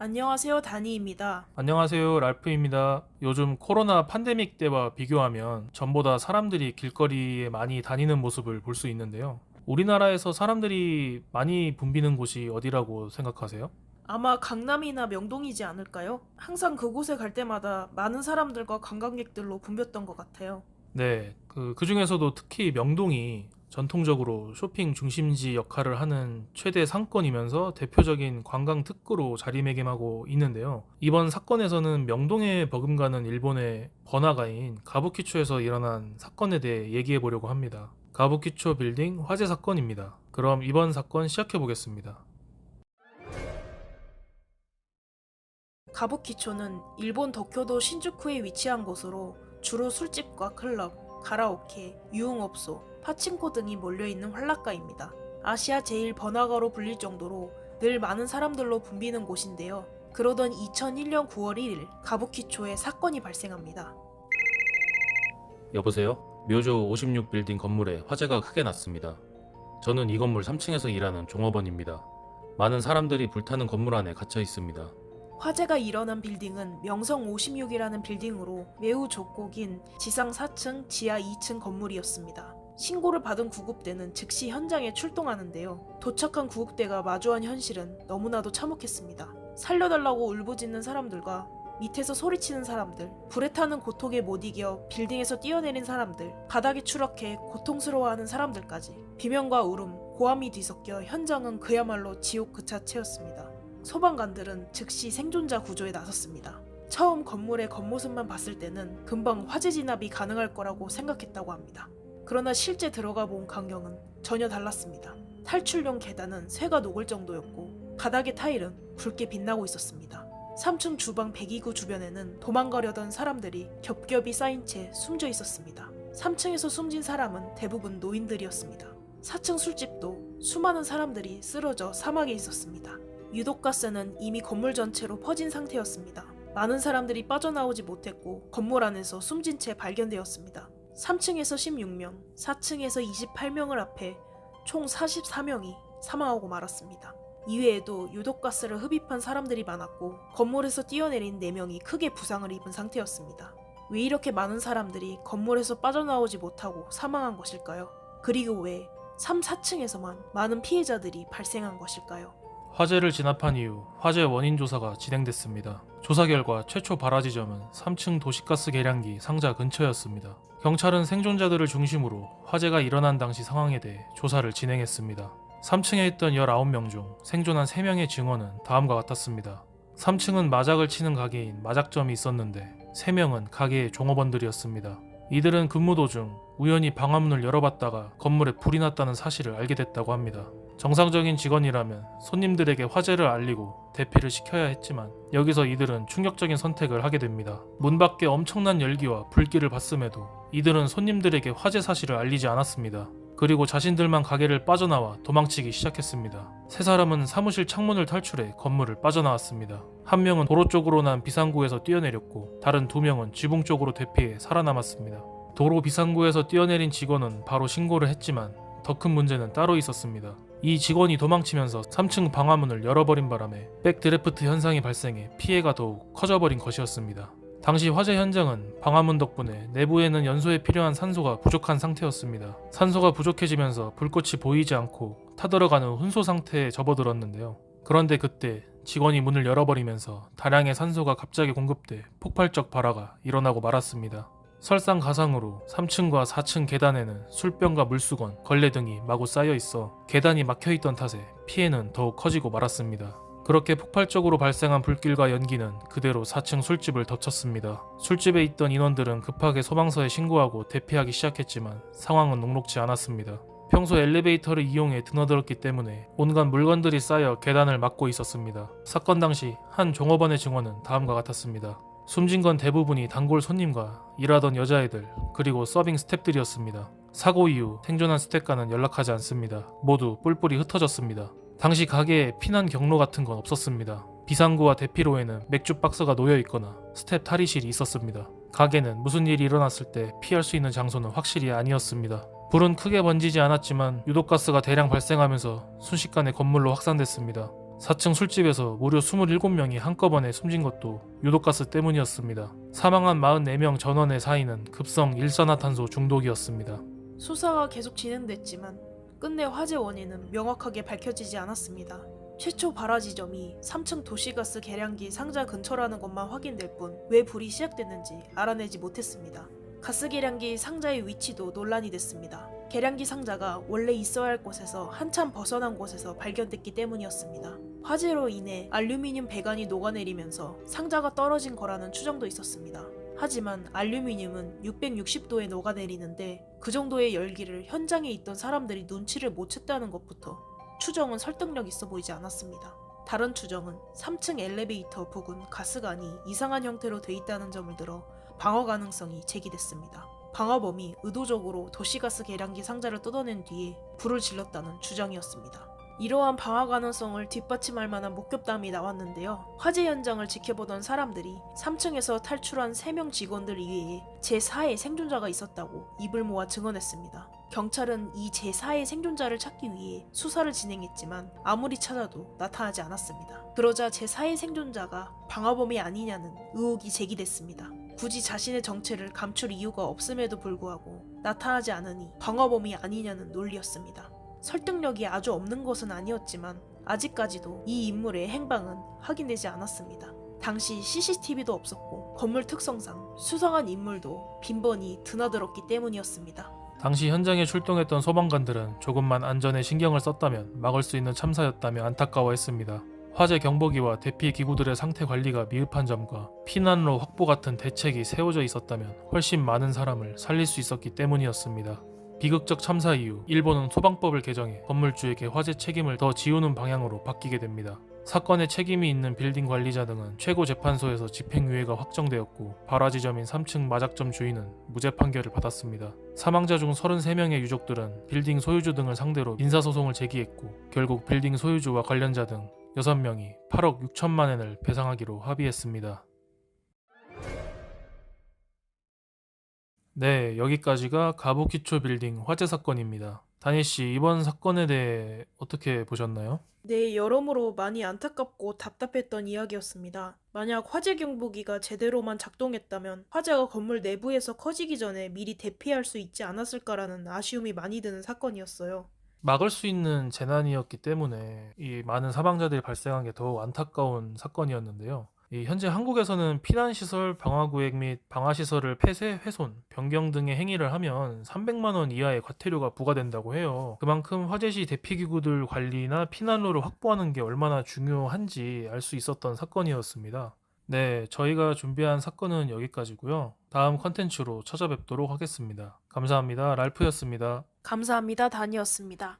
안녕하세요, 다니입니다. 안녕하세요, 랄프입니다. 요즘 코로나 팬데믹 때와 비교하면 전보다 사람들이 길거리에 많이 다니는 모습을 볼 수 있는데요. 우리나라에서 사람들이 많이 붐비는 곳이 어디라고 생각하세요? 아마 강남이나 명동이지 않을까요? 항상 그곳에 갈 때마다 많은 사람들과 관광객들로 붐볐던 것 같아요. 네, 그 중에서도 특히 명동이 전통적으로 쇼핑 중심지 역할을 하는 최대 상권이면서 대표적인 관광 특구로 자리매김하고 있는데요. 이번 사건에서는 명동에 버금가는 일본의 번화가인 가부키초에서 일어난 사건에 대해 얘기해 보려고 합니다. 가부키초 빌딩 화재 사건입니다. 그럼 이번 사건 시작해 보겠습니다. 가부키초는 일본 도쿄도 신주쿠에 위치한 곳으로 주로 술집과 클럽, 가라오케, 유흥업소, 파친코 등이 몰려있는 활락가입니다. 아시아 제일 번화가로 불릴 정도로 늘 많은 사람들로 붐비는 곳인데요. 그러던 2001년 9월 1일 가부키초에 사건이 발생합니다. 여보세요? 묘조 56빌딩 건물에 화재가 크게 났습니다. 저는 이 건물 3층에서 일하는 종업원입니다. 많은 사람들이 불타는 건물 안에 갇혀 있습니다. 화재가 일어난 빌딩은 명성 56이라는 빌딩으로 매우 좁고 긴 지상 4층, 지하 2층 건물이었습니다. 신고를 받은 구급대는 즉시 현장에 출동하는데요. 도착한 구급대가 마주한 현실은 너무나도 참혹했습니다. 살려달라고 울부짖는 사람들과 밑에서 소리치는 사람들, 불에 타는 고통에 못 이겨 빌딩에서 뛰어내린 사람들, 바닥에 추락해 고통스러워하는 사람들까지 비명과 울음, 고함이 뒤섞여 현장은 그야말로 지옥 그 자체였습니다. 소방관들은 즉시 생존자 구조에 나섰습니다. 처음 건물의 겉모습만 봤을 때는 금방 화재 진압이 가능할 거라고 생각했다고 합니다. 그러나 실제 들어가 본 광경은 전혀 달랐습니다. 탈출용 계단은 쇠가 녹을 정도였고 바닥의 타일은 붉게 빛나고 있었습니다. 3층 주방 배기구 주변에는 도망가려던 사람들이 겹겹이 쌓인 채 숨져 있었습니다. 3층에서 숨진 사람은 대부분 노인들이었습니다. 4층 술집도 수많은 사람들이 쓰러져 사막에 있었습니다. 유독가스는 이미 건물 전체로 퍼진 상태였습니다. 많은 사람들이 빠져나오지 못했고 건물 안에서 숨진 채 발견되었습니다. 3층에서 16명, 4층에서 28명을 합해 총 44명이 사망하고 말았습니다. 이외에도 유독가스를 흡입한 사람들이 많았고 건물에서 뛰어내린 4명이 크게 부상을 입은 상태였습니다. 왜 이렇게 많은 사람들이 건물에서 빠져나오지 못하고 사망한 것일까요? 그리고 왜 3, 4층에서만 많은 피해자들이 발생한 것일까요? 화재를 진압한 이후 화재 원인 조사가 진행됐습니다. 조사 결과 최초 발화 지점은 3층 도시가스 계량기 상자 근처였습니다. 경찰은 생존자들을 중심으로 화재가 일어난 당시 상황에 대해 조사를 진행했습니다. 3층에 있던 19명 중 생존한 3명의 증언은 다음과 같았습니다. 3층은 마작을 치는 가게인 마작점이 있었는데 3명은 가게의 종업원들이었습니다. 이들은 근무 도중 우연히 방화문을 열어봤다가 건물에 불이 났다는 사실을 알게 됐다고 합니다. 정상적인 직원이라면 손님들에게 화재를 알리고 대피를 시켜야 했지만 여기서 이들은 충격적인 선택을 하게 됩니다. 문 밖에 엄청난 열기와 불길을 봤음에도 이들은 손님들에게 화재 사실을 알리지 않았습니다. 그리고 자신들만 가게를 빠져나와 도망치기 시작했습니다. 세 사람은 사무실 창문을 탈출해 건물을 빠져나왔습니다. 한 명은 도로 쪽으로 난 비상구에서 뛰어내렸고 다른 2명은 지붕 쪽으로 대피해 살아남았습니다. 도로 비상구에서 뛰어내린 직원은 바로 신고를 했지만 더 큰 문제는 따로 있었습니다. 이 직원이 도망치면서 3층 방화문을 열어버린 바람에 백드래프트 현상이 발생해 피해가 더욱 커져버린 것이었습니다. 당시 화재 현장은 방화문 덕분에 내부에는 연소에 필요한 산소가 부족한 상태였습니다. 산소가 부족해지면서 불꽃이 보이지 않고 타들어가는 혼소 상태에 접어들었는데요. 그런데 그때 직원이 문을 열어버리면서 다량의 산소가 갑자기 공급돼 폭발적 발화가 일어나고 말았습니다. 설상가상으로 3층과 4층 계단에는 술병과 물수건, 걸레 등이 마구 쌓여 있어 계단이 막혀있던 탓에 피해는 더욱 커지고 말았습니다. 그렇게 폭발적으로 발생한 불길과 연기는 그대로 4층 술집을 덮쳤습니다. 술집에 있던 인원들은 급하게 소방서에 신고하고 대피하기 시작했지만 상황은 녹록지 않았습니다. 평소 엘리베이터를 이용해 드나들었기 때문에 온갖 물건들이 쌓여 계단을 막고 있었습니다. 사건 당시 한 종업원의 증언은 다음과 같았습니다. 숨진 건 대부분이 단골 손님과 일하던 여자애들 그리고 서빙 스태프들이었습니다. 사고 이후 생존한 스태프과는 연락하지 않습니다. 모두 뿔뿔이 흩어졌습니다. 당시 가게에 피난 경로 같은 건 없었습니다. 비상구와 대피로에는 맥주 박스가 놓여 있거나 스텝 탈의실이 있었습니다. 가게는 무슨 일이 일어났을 때 피할 수 있는 장소는 확실히 아니었습니다. 불은 크게 번지지 않았지만 유독가스가 대량 발생하면서 순식간에 건물로 확산됐습니다. 4층 술집에서 무려 27명이 한꺼번에 숨진 것도 유독가스 때문이었습니다. 사망한 44명 전원의 사인은 급성 일산화탄소 중독이었습니다. 수사가 계속 진행됐지만 끝내 화재 원인은 명확하게 밝혀지지 않았습니다. 최초 발화 지점이 3층 도시가스 계량기 상자 근처라는 것만 확인될 뿐 왜 불이 시작됐는지 알아내지 못했습니다. 가스 계량기 상자의 위치도 논란이 됐습니다. 계량기 상자가 원래 있어야 할 곳에서 한참 벗어난 곳에서 발견됐기 때문이었습니다. 화재로 인해 알루미늄 배관이 녹아내리면서 상자가 떨어진 거라는 추정도 있었습니다. 하지만 알루미늄은 660도에 녹아내리는데 그 정도의 열기를 현장에 있던 사람들이 눈치를 못 챘다는 것부터 추정은 설득력 있어 보이지 않았습니다. 다른 추정은 3층 엘리베이터 부근 가스관이 이상한 형태로 돼 있다는 점을 들어 방어 가능성이 제기됐습니다. 방화범이 의도적으로 도시가스 계량기 상자를 뜯어낸 뒤에 불을 질렀다는 주장이었습니다. 이러한 방화 가능성을 뒷받침할 만한 목격담이 나왔는데요. 화재 현장을 지켜보던 사람들이 3층에서 탈출한 3명 직원들 이외에 제4의 생존자가 있었다고 입을 모아 증언했습니다. 경찰은 이 제4의 생존자를 찾기 위해 수사를 진행했지만 아무리 찾아도 나타나지 않았습니다. 그러자 제4의 생존자가 방화범이 아니냐는 의혹이 제기됐습니다. 굳이 자신의 정체를 감출 이유가 없음에도 불구하고 나타나지 않으니 방화범이 아니냐는 논리였습니다. 설득력이 아주 없는 것은 아니었지만 아직까지도 이 인물의 행방은 확인되지 않았습니다. 당시 CCTV도 없었고 건물 특성상 수상한 인물도 빈번히 드나들었기 때문이었습니다. 당시 현장에 출동했던 소방관들은 조금만 안전에 신경을 썼다면 막을 수 있는 참사였다며 안타까워했습니다. 화재 경보기와 대피 기구들의 상태 관리가 미흡한 점과 피난로 확보 같은 대책이 세워져 있었다면 훨씬 많은 사람을 살릴 수 있었기 때문이었습니다. 비극적 참사 이후 일본은 소방법을 개정해 건물주에게 화재 책임을 더 지우는 방향으로 바뀌게 됩니다. 사건에 책임이 있는 빌딩 관리자 등은 최고재판소에서 집행유예가 확정되었고 발화 지점인 3층 마작점 주인은 무죄 판결을 받았습니다. 사망자 중 33명의 유족들은 빌딩 소유주 등을 상대로 민사소송을 제기했고 결국 빌딩 소유주와 관련자 등 6명이 8억 6천만 엔을 배상하기로 합의했습니다. 네, 여기까지가 가부키초 빌딩 화재 사건입니다. 다니씨, 이번 사건에 대해 어떻게 보셨나요? 네, 여러모로 많이 안타깝고 답답했던 이야기였습니다. 만약 화재 경보기가 제대로만 작동했다면 화재가 건물 내부에서 커지기 전에 미리 대피할 수 있지 않았을까라는 아쉬움이 많이 드는 사건이었어요. 막을 수 있는 재난이었기 때문에 이 많은 사망자들이 발생한 게 더욱 안타까운 사건이었는데요. 현재 한국에서는 피난시설, 방화구역 및 방화시설을 폐쇄, 훼손, 변경 등의 행위를 하면 300만 원 이하의 과태료가 부과된다고 해요. 그만큼 화재 시 대피기구들 관리나 피난로를 확보하는 게 얼마나 중요한지 알 수 있었던 사건이었습니다. 네, 저희가 준비한 사건은 여기까지고요. 다음 컨텐츠로 찾아뵙도록 하겠습니다. 감사합니다. 랄프였습니다. 감사합니다. 다니였습니다.